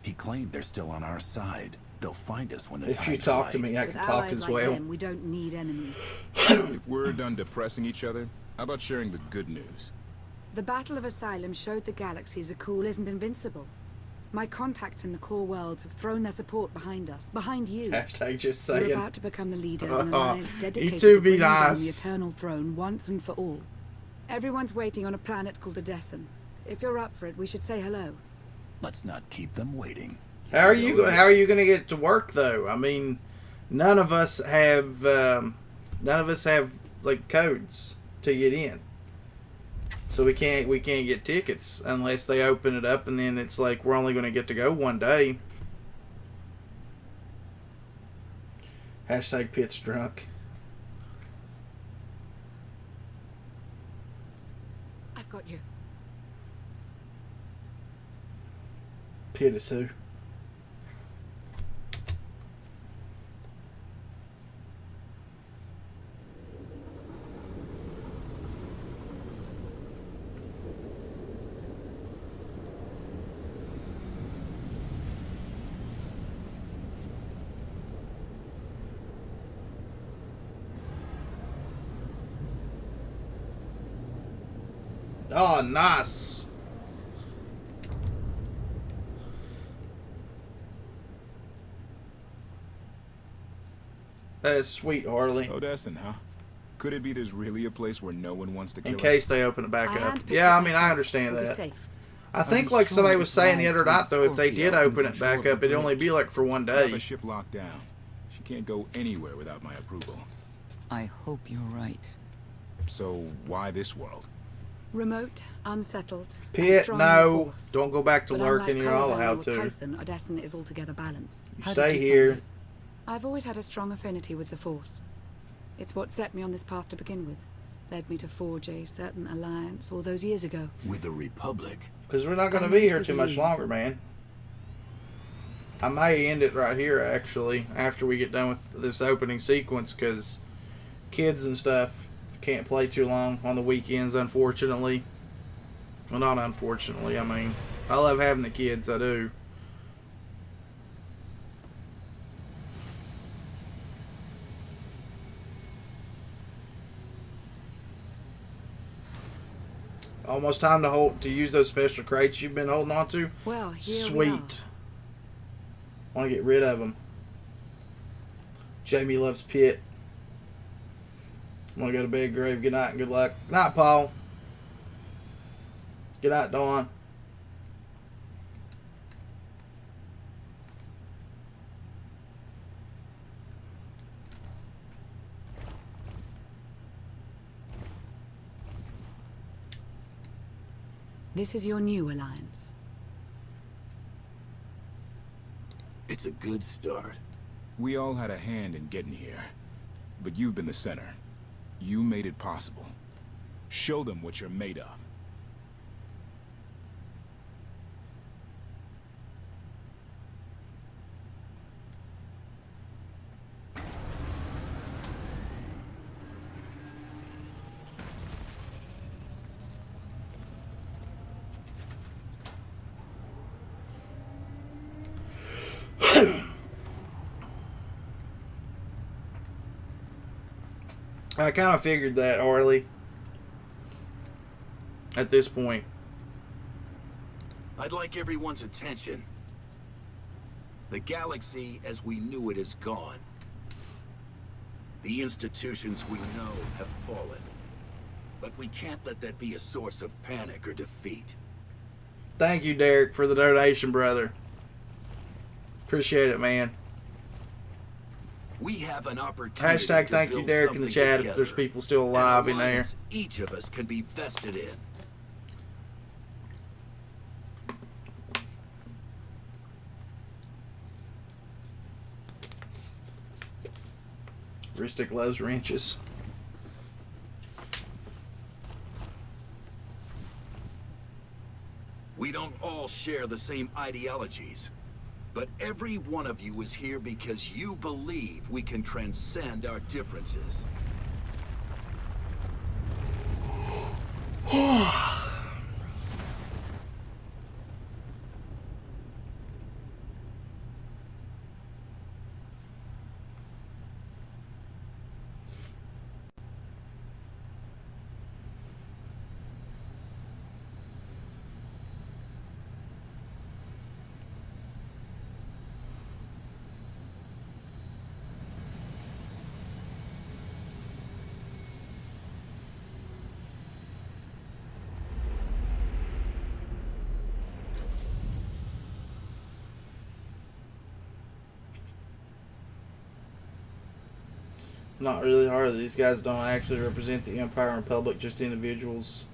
He claimed they're still on our side. They'll find us when the If you time's talk to right. me, I With can talk allies as like well. them, we don't need enemies. If we're done depressing each other, how about sharing the good news? The Battle of Asylum showed the galaxies a cool isn't invincible. My contacts in the core worlds have thrown their support behind us, behind you. Hashtag just You're saying. about to become the leader of an alliance dedicated You two to be bringing down the nice. Eternal Throne once and for all. Everyone's waiting on a planet called Odesson. If you're up for it, we should say hello. Let's not keep them waiting. How are you going to get to work though? I mean, none of us have like codes to get in. So we can't get tickets unless they open it up, and then it's like we're only going to get to go one day. Hashtag Pitt's drunk. I've got you. Pitt is who? Oh, nice. That is sweet, Harley. Odesson, huh? Could it be there's really a place where no one wants to kill In case us? they open it back I up. handpicked Yeah, it I mean, I myself. understand It'll be that. safe. I think, you like sure somebody it was saying the applies other to night, though, if they Scorpio did in open it control back of the up, it'd only bridge? be like for one I have day. a ship locked down. She can't go anywhere without my approval. I hope you're right. So why this world? Remote, unsettled. and Pitt, strong in no. force. Don't go back to But lurking. unlike You're all Coloban allowed or to. Tython, Odesson is altogether balanced. You How stay did you here. find it? I've always had a strong affinity with the Force. It's what set me on this path to begin with. Led me to forge a certain alliance all those years ago. With the Republic? Because we're not going to I'm be in here with too much you. longer, man. I may end it right here, actually, after we get done with this opening sequence, because kids and stuff can't play too long on the weekends, unfortunately. Well, not unfortunately, I mean, I love having the kids, I do. Almost time to use those special crates you've been holding on to. Well, here Sweet. Want to get rid of them. Jamie loves Pitt. Want to go to bed, Grave. Good night and good luck. Good night, Paul. Good night, Dawn. This is your new alliance. It's a good start. We all had a hand in getting here. But you've been the center. You made it possible. Show them what you're made of. I kind of figured that, Harley. At this point. I'd like everyone's attention. The galaxy as we knew it is gone. The institutions we know have fallen. But we can't let that be a source of panic or defeat. Thank you, Derek, for the donation, brother. Appreciate it, man. We have an opportunity Hashtag to thank you, build Derek, in the something chat if together. there's people still An alive in there. alliance each of us can be vested in. Ristic loves wrenches. We don't all share the same ideologies, but every one of you is here because you believe we can transcend our differences. Not really hard. These guys don't actually represent the Empire and Republic, just individuals.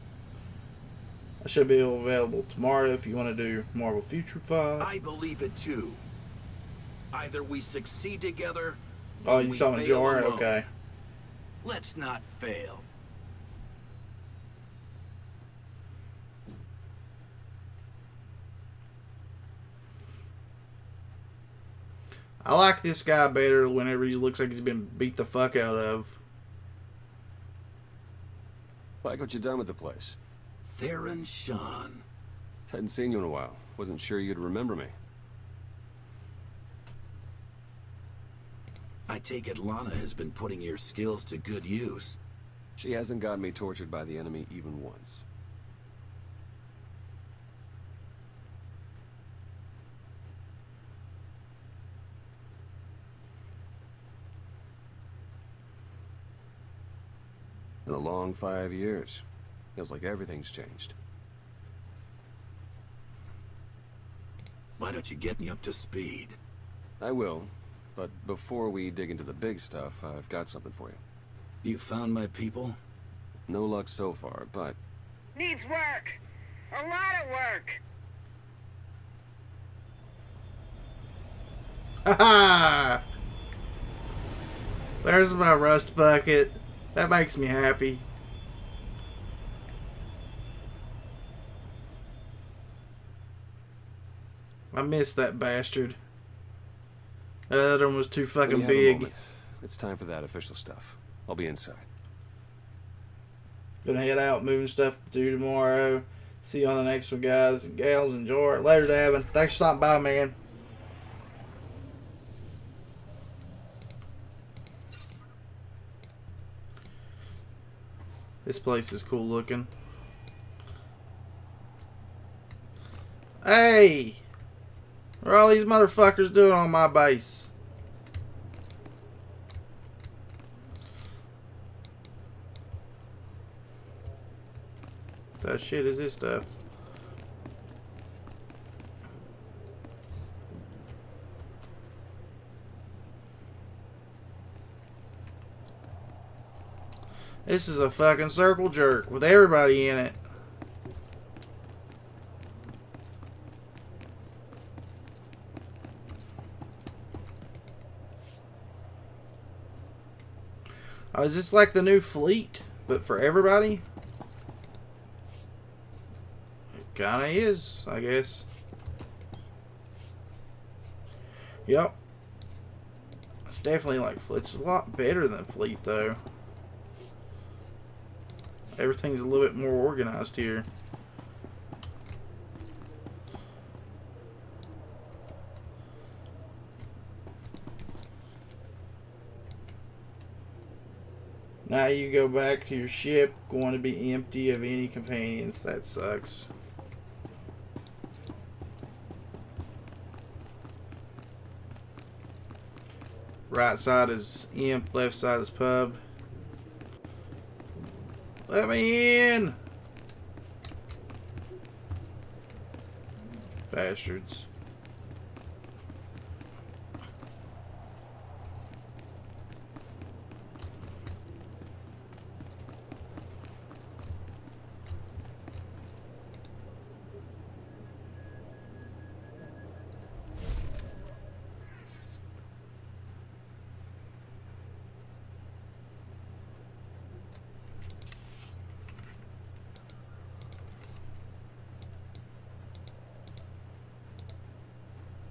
I should be available tomorrow if you want to do more of a future fight. I believe it too. Either we succeed together, Oh, or you we saw me fail jar? alone. Okay. Let's not fail. I like this guy better whenever he looks like he's been beat the fuck out of. Like what you done with the place. Theron Shan. Hadn't seen you in a while. Wasn't sure you'd remember me. I take it Lana has been putting your skills to good use. She hasn't gotten me tortured by the enemy even once. In a long 5 years. Feels like everything's changed. Why don't you get me up to speed? I will, but before we dig into the big stuff, I've got something for you. You found my people? No luck so far, but... Needs work. A lot of work. Ha! There's my rust bucket. That makes me happy. I missed that bastard. That other one was too When you fucking have a big. moment, it's time for that official stuff. I'll be inside. Gonna head out, moving stuff to do tomorrow. See you on the next one, guys and gals. Enjoy it. Later, Davin. Thanks for stopping by, man. This place is cool looking. Hey! What are all these motherfuckers doing on my base? What the shit is this stuff? This is a fucking circle jerk with everybody in it. Oh, is this like the new fleet, but for everybody? It kinda is, I guess. Yep. It's definitely like, it's a lot better than fleet though. Everything's a little bit more organized here. Now you go back to your ship, going to be empty of any companions. That sucks. Right side is imp, left side is pub. Let me in! Bastards.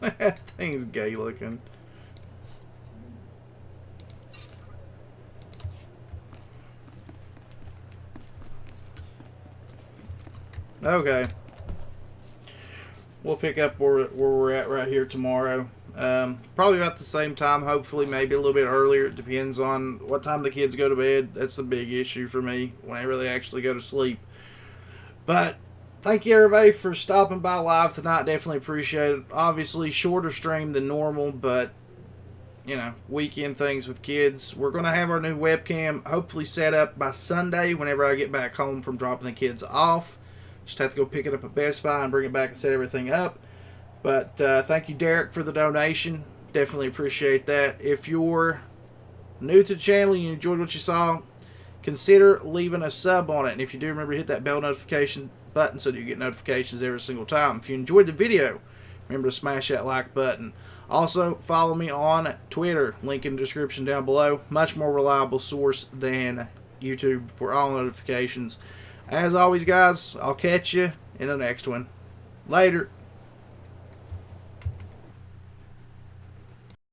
That thing's gay looking. Okay. We'll pick up where we're at right here tomorrow. Probably about the same time, hopefully maybe a little bit earlier. It depends on what time the kids go to bed. That's the big issue for me, whenever they actually go to sleep. But thank you everybody for stopping by live tonight. Definitely appreciate it. Obviously shorter stream than normal, but you know, weekend things with kids. We're going to have our new webcam hopefully set up by Sunday whenever I get back home from dropping the kids off. Just have to go pick it up at Best Buy and bring it back and set everything up. But thank you, Derek, for the donation. Definitely appreciate that. If you're new to the channel and you enjoyed what you saw, consider leaving a sub on it. And if you do, remember to hit that bell notification button so that you get notifications every single time. If you enjoyed the video, remember to smash that like button. Also, follow me on Twitter. Link in the description down below. Much more reliable source than YouTube for all notifications. As always, guys, I'll catch you in the next one. Later.